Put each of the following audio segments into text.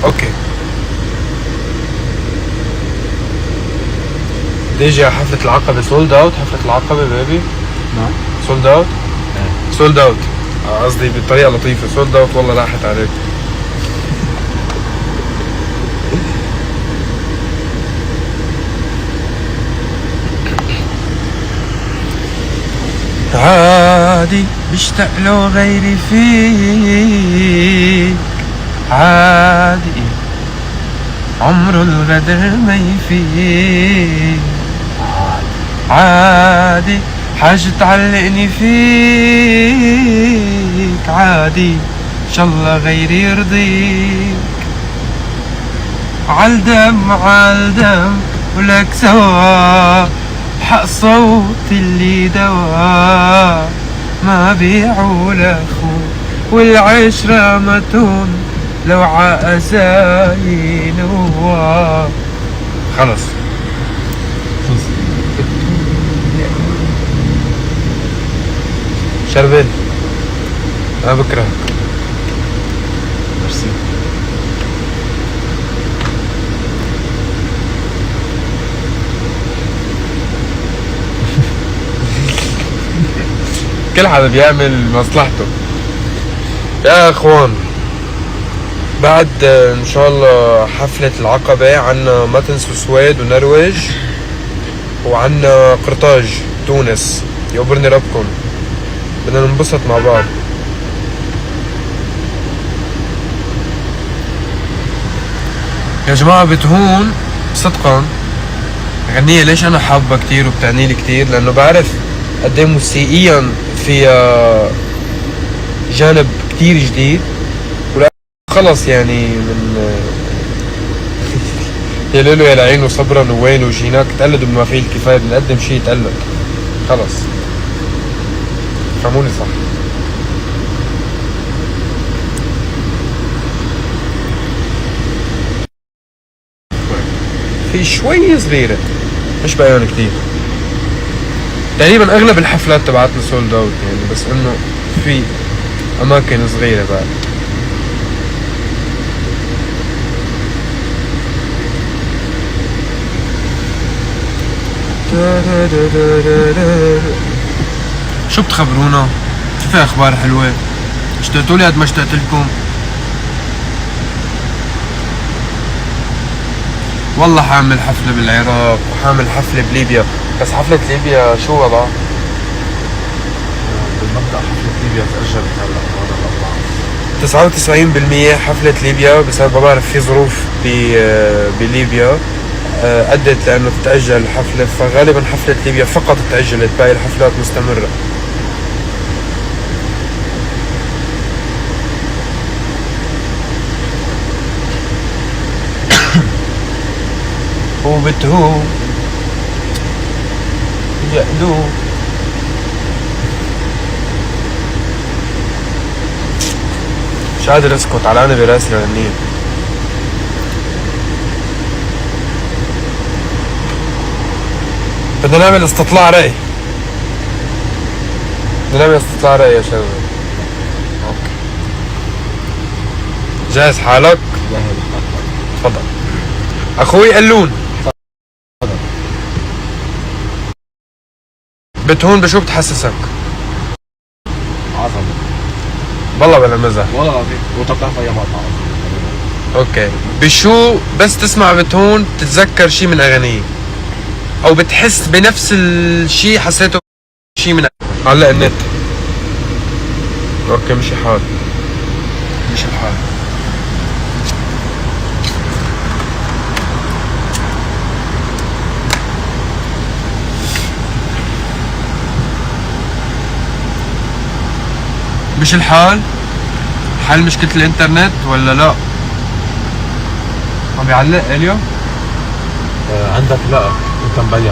اوكي. ديجي حفلة العقبة سولد اوت. حفلة العقبة بيبي نعم سولد اوت. سولد اوت قصدي بطريقة لطيفة. سولد اوت والله راحت عليك. عادي بشتاق له غيري فيك، عادي عمره الغدر ما يفيك، عادي حاجة تعلقني فيك، عادي إن شاء الله غيري يرضيك. عالدم عالدم ولك سوا، حق صوت اللي دوا ما بيعوا لأخو، والعشرة متون لو عأزاين هو. خلص شربل أنا بكرهك. ميرسي. كل حدا بيعمل مصلحته يا اخوان. بعد ان شاء الله حفلة العقبة عنا متنس وسويد ونرويج، وعنا قرطاج تونس. يقبرني ربكم، بدنا ننبسط مع بعض. يا جماعة بتهون صدقا غنية ليش انا حابة كتير وبتعني لي كتير، لانه بعرف قد ايه موسيقيا فيها جانب كتير جديد. ولا خلص يعني من يا ليلو يا العين وصبرا ووين وجيناك تقلدوا بما فيه الكفاية. بنقدم شي يتقلد خلص. فهموني صح. في شوي صغيرة مش بيان كتير. تقريبا اغلب الحفلات تبعتنا سولد اوت يعني، بس انه في اماكن صغيرة بعد. شو بتخبرونا؟ شو في اخبار حلوة؟ اشتقتوا لي قد ما اشتقت لكم. والله حامل حفلة بالعراق وحامل حفلة بليبيا، بس حفلة ليبيا شو وضعها؟ بالمبدأ حفلة ليبيا تأجلت هلا هذا الأربعاء. 99% حفلة ليبيا بسبب ما بعرف في ظروف بليبيا أدت لأنه تتأجل الحفلة، فغالبا حفلة ليبيا فقط تأجلت، باقي الحفلات مستمرة. وبتهو يقلو مش قادر اسكت، علقانة براسي الغنية. بدنا نعمل استطلاع رأي. بدنا نعمل استطلاع رأي يا شباب. اوكي جاهز حالك؟ تفضل اخوي قلون. بتهون بشو بتحسسك؟ عظمة والله بلا مزح. والله العظيم. وانت بتعرف اي مقطع. اوكي بشو بس تسمع بتهون تتذكر شي من اغانيه، او بتحس بنفس الشي حسيته شي من علق النت؟ اوكي مشي حال. مشي الحال. مش الحال؟ حل مشكلة الانترنت ولا لا؟ عم بيعلق اليوم؟ عندك لا انت مبين.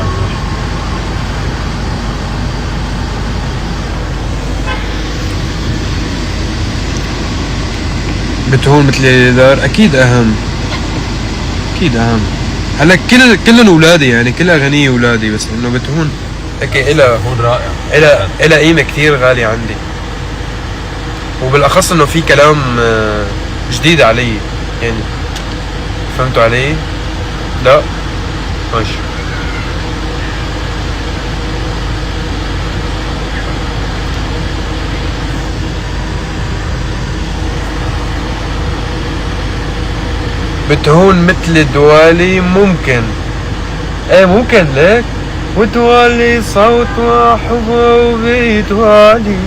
بتهون مثل الدار اكيد اهم. اكيد اهم. هلا كلن اولادي يعني، كل اغانيه اولادي، بس انه بتهون هيك هون رائع. إلها قيمة كتير غالية عندي، وبالاخص انه في كلام جديد علي يعني. فهمتوا علي؟ لا؟ ماشي. بتهون مثل دوالي ممكن. ايه ممكن ليك. وتوالي صوت وحبه وبيتوالي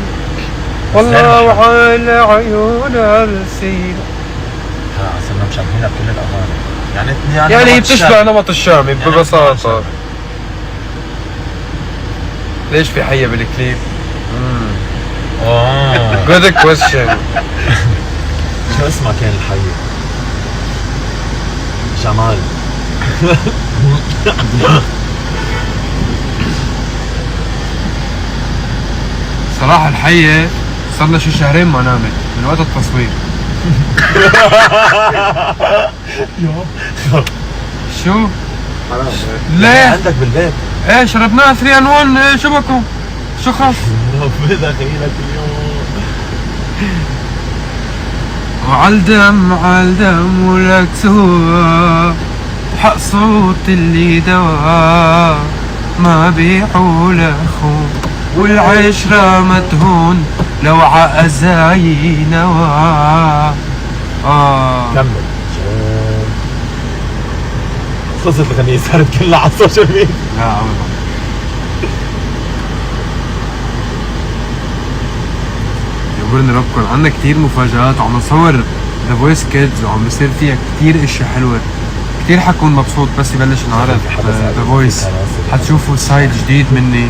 والله وعلى عيون السيرة. صرنا مشابهينها بكل الاغاني. يعني هي بتشبه نمط الشامي ببساطة. ليش في حية بالكليب؟ Good question. شو اسمها كان الحية؟ جمال. صراحة الحية صار لها شي شهرين ما نامت من وقت التصوير. شو؟ ليه؟ عندك بالبيت؟ ايه شربناها 3 ان 1. ايه شو بكم؟ شو خاص؟ دخيلك اليوم. وعالدم ولك سوا حق صوت اللي دوا ما بيعوا لأخو والعشرة متهون لو عأزاي نوا. كمل. خلصت الغنية صارت كلها على السوشيال ميديا. لا أبدا. يقولن ربكم عندنا كتير مفاجآت وعم نصور ذا فويس كيدز وعم بصير فيها كتير اشياء حلوة. كتير حكون مبسوط بس يبلش نعرض ذا فويس. حتشوفوا سايد جديد مني،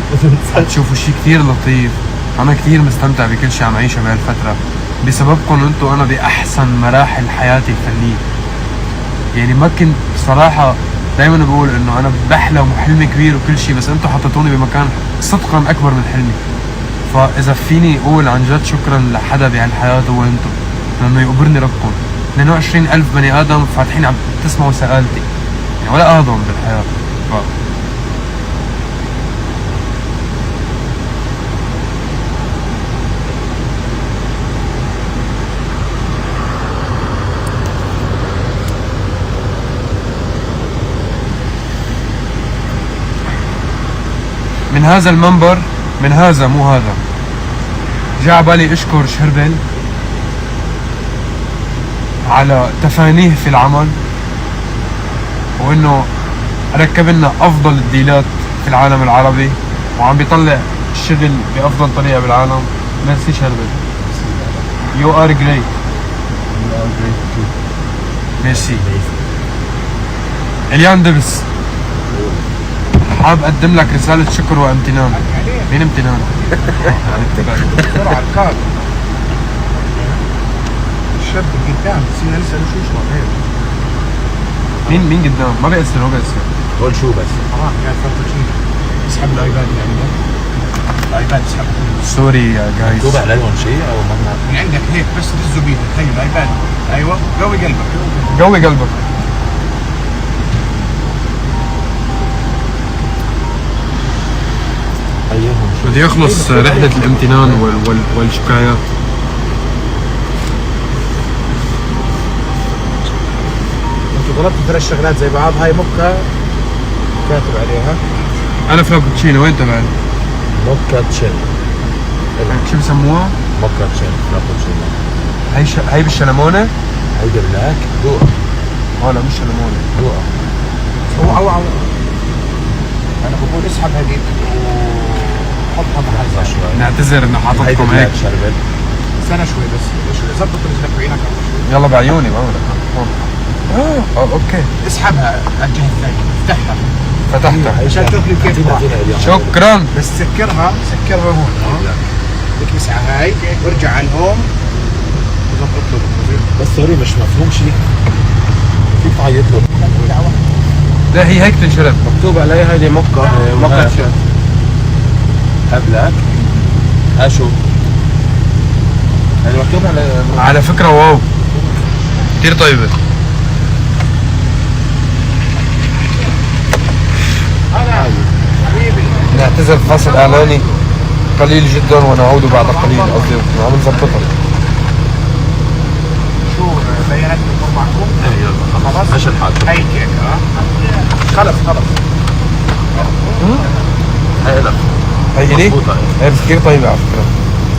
حتشوفوا شي كتير لطيف. انا كتير مستمتع بكل شي عم عيشه بهالفترة بسببكم انتو. انا باحسن مراحل حياتي الفنية. يعني ما كنت صراحة دايما بقول انه انا بحلم وحلمي كبير وكل شي، بس انتو حطيتوني بمكان صدقا اكبر من حلمي. فاذا فيني اقول عن جد شكرا لحدا بهالحياة هو انتو، لانه يقبرني ربكم. 22,000 بني ادم فاتحين عم تسمعوا سألتي، يعني ولا اهضم بالحياة. من هذا المنبر، من هذا مو هذا، جاء بالي اشكر شربل على تفانيه في العمل، وانه ركب لنا افضل الديلات في العالم العربي وعم بيطلع الشغل بافضل طريقه بالعالم. ميرسي شربل. يو ار جريت. ميرسي. اليان دبس حاب اقدم لك رساله شكر وامتنان. مين امتنان؟ بسرعة الكار. الشاب قدام سينا لسه له شو غير. مين قدام؟ ما بيأثر. هو بيأثر. قول شو بس. قاعد فترة شيء اسحب الايباد يعني الايباد اسحب. سوري يا جايز. مكتوب عليهم شيء او ممنوع؟ من عندك هيك بس تهزوا بيدك. هي الايباد. ايوه قوي قلبك. قوي قلبك. ايهم شو؟ بدي يخلص رحلة الامتنان والشكايات. انتوا ضربتوا 3 شغلات زي بعض. هاي موكا كاتب عليها. انا فرابتشينو. وين تبعي؟ موكا تشيل. شو بسموها؟ موكا تشيل فرابتشينو. هي بالشلمونة؟ هيدا بلاك دوق. لا مش شلمونة. دوق. او انا بقول اسحب هذيك وحطها محل شوي. نعتذر انه حاططكم هيك. شربت. استنى شوي بس ظبط رجلك بعينك. يلا بعيوني ما اوكي. اسحبها على الجهه الثانيه. افتحها. فتحتها. عشان تاكل كيف راح. شكرا. بس سكرها هون. بدك مسحها هاي وارجع على الهوم وظبط له. بس سوري مش مفهوم شيء. كيف عيط له؟ لا هي هيك تنشرب. مكتوب عليها هيدي موكا. موكا تشيل. بلاك. ها شو؟ هيدي مكتوب على فكرة واو كتير طيبة. نعتذر فاصل اعلاني قليل جدا ونعود بعد قليل. قصدي عم نظبطها. شو بيانات الامور معكم؟ ايه يلا خلص. مش الحاج. هاي الكيك خلص هاي لك هي لي؟ مضبوطة. هي بس كثير طيبة على فكرة،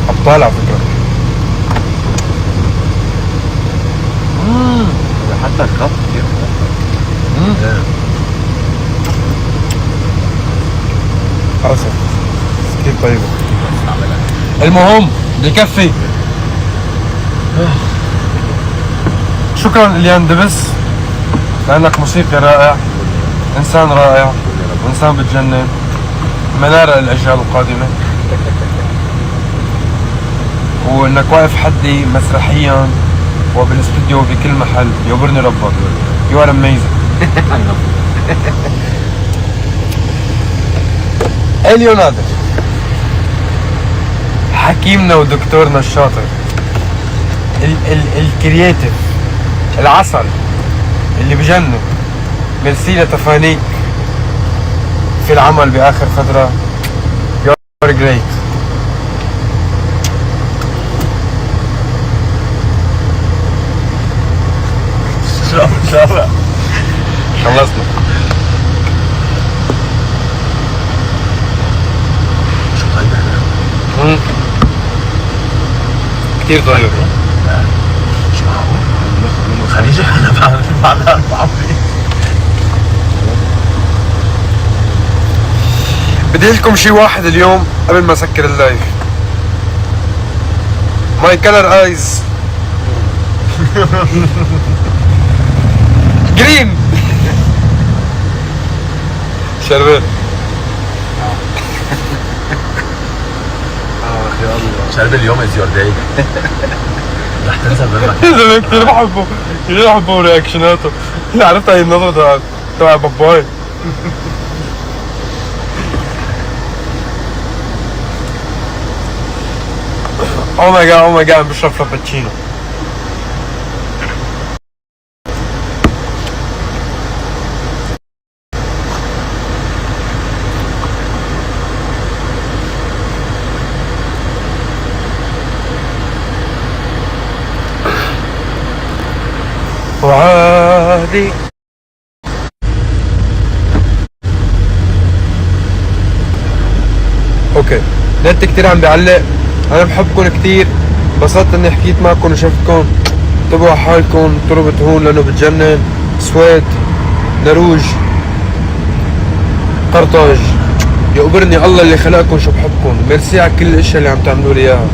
أبطال على فكرة. حتى الخط كثير أسف بس كثير طيبة. المهم بكفي. شكرا إليان دبس لأنك موسيقي رائع، إنسان رائع وإنسان بتجنن، منارة للأجيال القادمة، وإنك واقف حدي مسرحيا وبالاستوديو بكل محل. يوبرني ربك. You are amazing. إليو نادر حكيمنا ودكتورنا الشاطر، الكرياتيف، العسل اللي بجنن. ميرسي لتفانيك في العمل بآخر فترة. You're great. خلصنا. شو طيب احنا؟ كتير طيب. مش معقول. خليجي احنا بعد 4 بدي لكم شي واحد اليوم قبل ما اسكر اللايف. ماي كلر ايز جرين. شربت. يا الله. شرب اليوم از يور داي. رح تنزل منك. زمان كثير بحبه رياكشناته. عرفت هاي النظرة تبع باباي. او ماي جاد بشرب فرابتشينو. وعادي اوكي. نت كتير عم بيعلق. انا بحبكم كتير، انبسطت اني حكيت معكم وشفتكم. انتبهوا على حالكم، تربط هون لانه بتجنن. سويد، نروج، قرطاج، يقبرني الله اللي خلقكم شو بحبكم. ميرسي على كل الاشياء اللي عم تعملوا لي اياها.